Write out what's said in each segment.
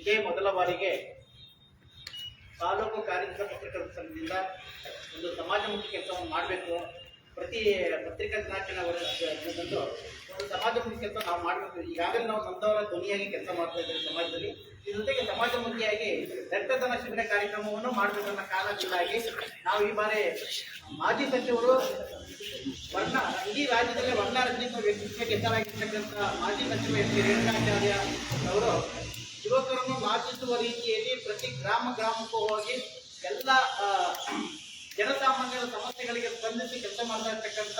ಇದೇ ಮೊದಲ ಬಾರಿಗೆ ತಾಲೂಕು ಕಾರ್ಯನಿರತ ಪತ್ರಕರ್ತರ ಸಂಘದಿಂದ ಒಂದು ಸಮಾಜಮುಖಿ ಕೆಲಸವನ್ನು ಮಾಡಬೇಕು. ಪ್ರತಿ ಪತ್ರಿಕಾ ದಿನಾಚರಣೆದಂದು ಒಂದು ಸಮಾಜಮುಖಿ ಕೆಲಸ ನಾವು ಮಾಡಬೇಕು. ಈಗಾಗಲೇ ನಾವು ನೊಂದವರ ಧ್ವನಿಯಾಗಿ ಕೆಲಸ ಮಾಡ್ತಾ ಇದ್ದೇವೆ ಸಮಾಜದಲ್ಲಿ. ಇದ್ರ ಜೊತೆಗೆ ಸಮಾಜಮುಖಿಯಾಗಿ ರಕ್ತದಾನ ಶಿಬಿರ ಕಾರ್ಯಕ್ರಮವನ್ನು ಮಾಡಬೇಕನ್ನೋ ಕಾರಣದಿಂದಾಗಿ ನಾವು ಈ ಬಾರಿ ಮಾಜಿ ಸಚಿವರು ಇಡೀ ರಾಜ್ಯದಲ್ಲಿ ವರ್ಣರಂಜಿತ ವ್ಯಕ್ತಿತ್ವಕ್ಕೆ ಹೆಸರಾಗಿರ್ತಕ್ಕಂಥ ಮಾಜಿ ಸಚಿವ ಎಸ್ ಟಿ ರೇಣುಕಾಚಾರ್ಯ ಅವರು ಯುವಕರನ್ನು ನಾಚಿಸುವ ರೀತಿಯಲ್ಲಿ ಪ್ರತಿ ಗ್ರಾಮಕ್ಕೂ ಹೋಗಿ ಎಲ್ಲ ಜನಸಾಮಾನ್ಯರ ಸಮಸ್ಯೆಗಳಿಗೆ ಸ್ಪಂದಿಸಿ ಕೆಲಸ ಮಾಡ್ತಾ ಇರ್ತಕ್ಕಂಥ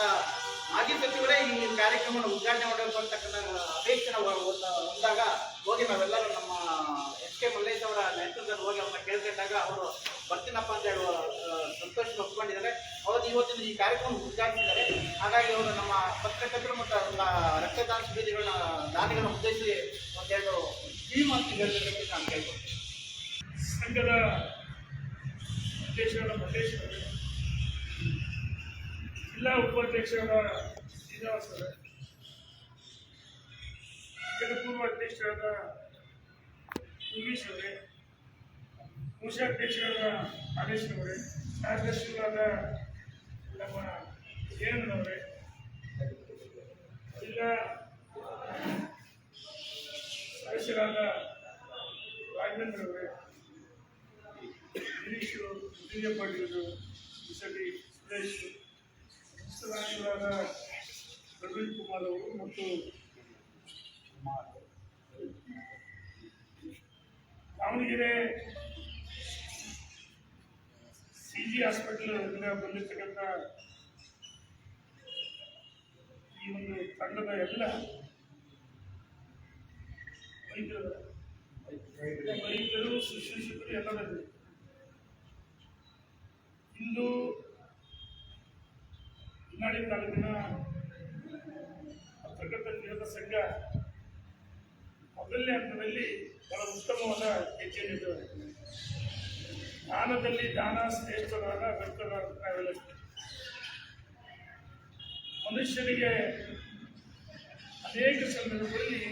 ಮಾಜಿ ಸಚಿವರೇ ಈ ಕಾರ್ಯಕ್ರಮವನ್ನು ಉದ್ಘಾಟನೆ ಮಾಡಬೇಕು ಅಂತಕ್ಕಂಥ ಅಪೇಕ್ಷೆ ಹೊಂದಾಗ ಹೋಗಿ ನಾವೆಲ್ಲರೂ ನಮ್ಮ ಎಸ್ ಕೆ ಮಲ್ಲೇಶ್ ಅವರ ನೇತೃತ್ವದಲ್ಲಿ ಹೋಗಿ ಅವ್ರನ್ನ ಕೇಳ್ಕೊಂಡಾಗ ಅವರು ಬರ್ತೀನಪ್ಪ ಅಂತ ಹೇಳುವ ಸಂತೋಷ ಒಪ್ಕೊಂಡಿದ್ದಾರೆ. ಅವರು ಇವತ್ತಿನ ಈ ಕಾರ್ಯಕ್ರಮ ಉದ್ಘಾಟಿಸಿದ್ದಾರೆ. ಹಾಗಾಗಿ ಅವರು ನಮ್ಮ ಪತ್ರಕರ್ತರು ಮತ್ತು ರಕ್ತದಾನ ಶಿಬಿರಗಳನ್ನ ದಾನಿಗಳನ್ನ ಉದ್ದೇಶಿಸಿ ಒಂದೆರಡು ಕಿವಿ ಮಾತು ಹೇಳಬೇಕು ನಾನು ಕೇಳ್ಕೊಳ್ತೀನಿ. ಸಂಘದ ಅಧ್ಯಕ್ಷರಾದ ಮಲ್ಲೇಶ್ ಅವರು, ಜಿಲ್ಲಾ ಉಪಾಧ್ಯಕ್ಷರಾದ ಶ್ರೀನಿವಾಸ್ ಅವರೇ, ಜಗಪೂರ್ವ ಅಧ್ಯಕ್ಷರಾದ ಯೋಗೀಶ್ ಅವರೇ, ಕೋಶಾಧ್ಯಕ್ಷರಾದ ಆದೇಶ್ ಅವರೇ, ಕಾರ್ಯದರ್ಶಿಗಳಾದ ನಮ್ಮ ಜಯಣ್ಣನವರೇ, ಜಿಲ್ಲಾ ಸದಸ್ಯರಾದ ರಾಘವೇಂದ್ರ ಅವರೇ, ಗಿರೀಶು, ವಿಜಯ ಪಾಟೀಲರು, ಬಿಸಡಿ ಸುರೇಶ್, ಸಂಸ್ಥಾನಿಗಳಾದ ಪ್ರವೀಣ್ ಕುಮಾರ್ ಅವರು ಮತ್ತು ದಾವಣಗೆರೆ CG ಹಾಸ್ಪಿಟಲ್ ಬಂದಿರ್ತಕ್ಕಂಥ ಈ ಒಂದು ತಂಡದ ಎಲ್ಲ ವೈದ್ಯರು ಶುಶ್ರೂಷಕರು ಎಲ್ಲರಲ್ಲಿ ಇಂದು ಹೊನ್ನಾಳಿ ತಾಲೂಕಿನ ಪತ್ರಕರ್ತರ ಸಂಘ ಮೊದಲನೇ ಹಂತದಲ್ಲಿ ಬಹಳ ಉತ್ತಮವಾದ ಹೆಜ್ಜೆಯನ್ನಿದ್ದಾರೆ. ದಾನದಲ್ಲಿ ದಾನ ಶ್ರೇಷ್ಠದಾನ, ರಕ್ತದಾನ. ನಾವೆಲ್ಲ ಮನುಷ್ಯನಿಗೆ ಅನೇಕ ಸಂದರ್ಭಗಳಲ್ಲಿ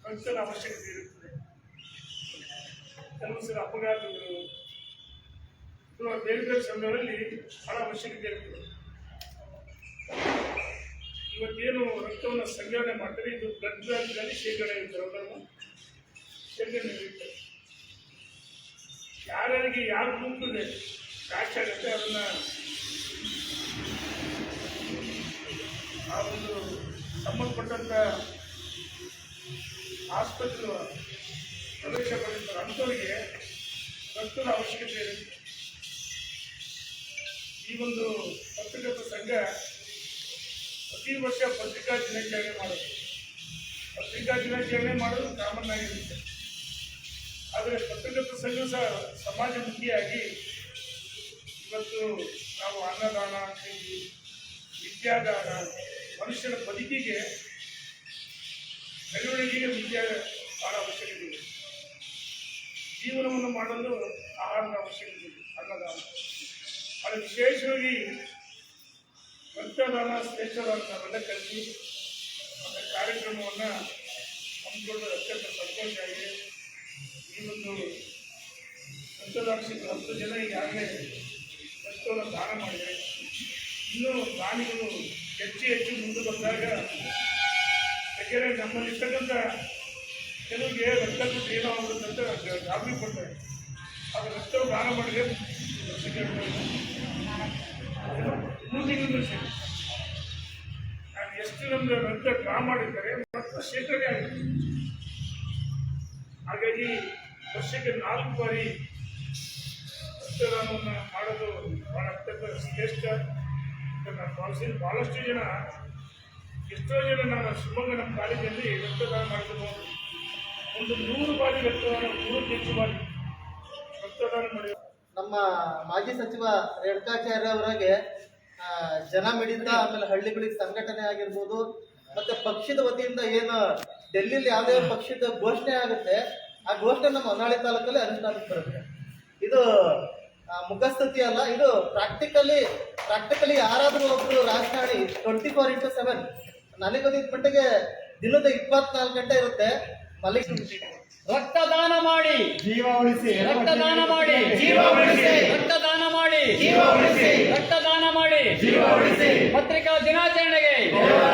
ರಕ್ತದ ಅವಶ್ಯಕತೆ ಇರುತ್ತದೆ. ಕೆಲವು ಸಲ ಅಪಘಾತಗಳು ಅಥವಾ ಬೇರೆ ಬೇರೆ ಸಂದರ್ಭಗಳಲ್ಲಿ ಬಹಳ ಅವಶ್ಯಕತೆ ಇರುತ್ತದೆ. ಇವತ್ತೇನು ರಕ್ತವನ್ನು ಸಂಗ್ರಹಣೆ ಮಾಡ್ತಾರೆ, ಇದು ಬ್ಲಡ್ ಬ್ಯಾಂಕ್ನಲ್ಲಿ ಶೇಖರಣೆ ಇರ್ತಾರೆ. ಅವರನ್ನು ಶೇಖರಣೆ ಇರ್ತಾರೆ. ಯಾರ್ಯಾರಿಗೆ ಯಾರು ಗುಂಪಿದೆ ಕ್ಯಾಚ್ ಆಗುತ್ತೆ ಅದನ್ನು ಆ ಒಂದು ಸಂಬಂಧಪಟ್ಟಂಥ ಆಸ್ಪತ್ರೆ ಪ್ರವೇಶ ಪಡೆಯುತ್ತಾರೆ. ಅಂಥವರಿಗೆ ರಕ್ತದ ಅವಶ್ಯಕತೆ ಇರುತ್ತೆ. ಈ ಒಂದು ಪತ್ರಕರ್ತರ ಸಂಘ ಪ್ರತಿ ವರ್ಷ ಪತ್ರಿಕಾ ದಿನಾಚರಣೆ ಮಾಡೋದು. ಪತ್ರಿಕಾ ದಿನಾಚರಣೆ ಮಾಡೋದು ಕಾಮನ್ ಆಗಿರುತ್ತೆ. ಆದರೆ ಪತ್ರಕರ್ತರ ಸಂಘ ಸಹ ಸಮಾಜಮುಖಿಯಾಗಿ ಇವತ್ತು ನಾವು ಅನ್ನದಾನ, ವಿದ್ಯಾದಾನ, ಮನುಷ್ಯನ ಬದುಕಿಗೆ ಬೆಳವಣಿಗೆಗೆ ವಿದ್ಯೆ ಭಾಳ ಅವಶ್ಯಕತೆ ಇದೆ. ಜೀವನವನ್ನು ಮಾಡಲು ಆಹಾರದ ಅವಶ್ಯಕತೆ ಇದೆ, ಅನ್ನದಾನ. ಅದು ವಿಶೇಷವಾಗಿ ರಕ್ತದಾನ ಶ್ರೇಷ್ಠದಾನ ನಾವೆಲ್ಲ ಕಲಿತು அந்த ಕಾರ್ಯಕ್ರಮವನ್ನು ಹಮ್ಮಿಕೊಂಡು ಅತ್ಯಂತ ಸಂತೋಷ ಆಗಿದೆ. ಈ ಒಂದು ರಕ್ತದಾನ 10 ಜನ ಈಗಾಗಲೇ ರಕ್ತವನ್ನು ದಾನ ಮಾಡಿದ್ದಾರೆ. ಇನ್ನೂ ದಾನಿಗಳು ಹೆಚ್ಚು ಮುಂದೆ ಬಂದಾಗ, ಯಾಕೆಂದರೆ ನಮ್ಮಲ್ಲಿರ್ತಕ್ಕಂಥ ಕೆಲವಿಗೆ ರಕ್ತ ಕೊಟ್ಟು ಏನೋ ಆಗುತ್ತಂತ ಗಾಬರಿ ಪಡ್ತಾರೆ. ಅದು ರಕ್ತವನ್ನು ದಾನ ಮಾಡಿದ್ರೆ 3 ತಿಂಗಳು ಸರಿ ನಾನು ಎಷ್ಟು ನಮ್ಮದು ರಕ್ತ ಡ್ರಾ ಮಾಡಿದ್ದಾರೆ ರಕ್ತ ಶೇಖರಣೆ ಆಗುತ್ತೆ. ಹಾಗಾಗಿ ವರ್ಷಕ್ಕೆ 4 ಬಾರಿ ರಕ್ತದಾನವನ್ನು ಮಾಡೋದು ಭಾಳ ಅತ್ಯಂತ ಶ್ರೇಷ್ಠ ನಾನು ಭಾವಿಸಿದ. ಭಾಳಷ್ಟು ಜನ, ಎಷ್ಟೋ ಜನ ನಾನು ಶಿವಮೊಗ್ಗ ನಮ್ಮ ಕಾಲೇಜಲ್ಲಿ ರಕ್ತದಾನ ಮಾಡಿದ್ರು. ಒಂದು 100 ಬಾರಿ ರಕ್ತದಾನ, 100 ಹೆಚ್ಚು ಬಾರಿ ರಕ್ತದಾನ ಮಾಡಿ. ನಮ್ಮ ಮಾಜಿ ಸಚಿವ ರೇಣುಕಾಚಾರ್ಯ ಅವರಿಗೆ ಜನ ಮಿಡಿತ, ಆಮೇಲೆ ಹಳ್ಳಿಗಳಿಗೆ ಸಂಘಟನೆ ಆಗಿರ್ಬೋದು, ಮತ್ತೆ ಪಕ್ಷದ ವತಿಯಿಂದ ಏನು ಡೆಲ್ಲಿಲಿ ಯಾವುದೇ ಪಕ್ಷದ ಘೋಷಣೆ ಆಗುತ್ತೆ, ಆ ಘೋಷಣೆ ನಮ್ಮ ಹೊನ್ನಾಳಿ ತಾಲೂಕಲ್ಲಿ ಅನುಷ್ಠಾನಕ್ಕೆ ಬರುತ್ತೆ. ಇದು ಮುಖಸ್ತುತಿ ಅಲ್ಲ, ಇದು ಪ್ರಾಕ್ಟಿಕಲಿ ಯಾರಾದರೂ ಒಬ್ಬರು ರಾಜಕಾರಣಿ 24x7 ನನಗೆ ಗೊತ್ತಿದ್ದ ಮಟ್ಟಿಗೆ ದಿನದ 24 ಗಂಟೆ ಇರುತ್ತೆ ಮಲ್ಲಿಗೆ ರಕ್ತದಾನ ಮಾಡಿ ಜೀವ ಉಳಿಸಿ. ರಕ್ತದಾನ ಮಾಡಿ ಜೀವ ಉಳಿಸಿ. ರಕ್ತದಾನ ಮಾಡಿ ಜೀವ ಉಳಿಸಿ. ರಕ್ತದಾನ ಮಾಡಿ ಜೀವ ಉಳಿಸಿ. ಪತ್ರಿಕಾ ದಿನಾಚರಣೆಗೆ ಜಯ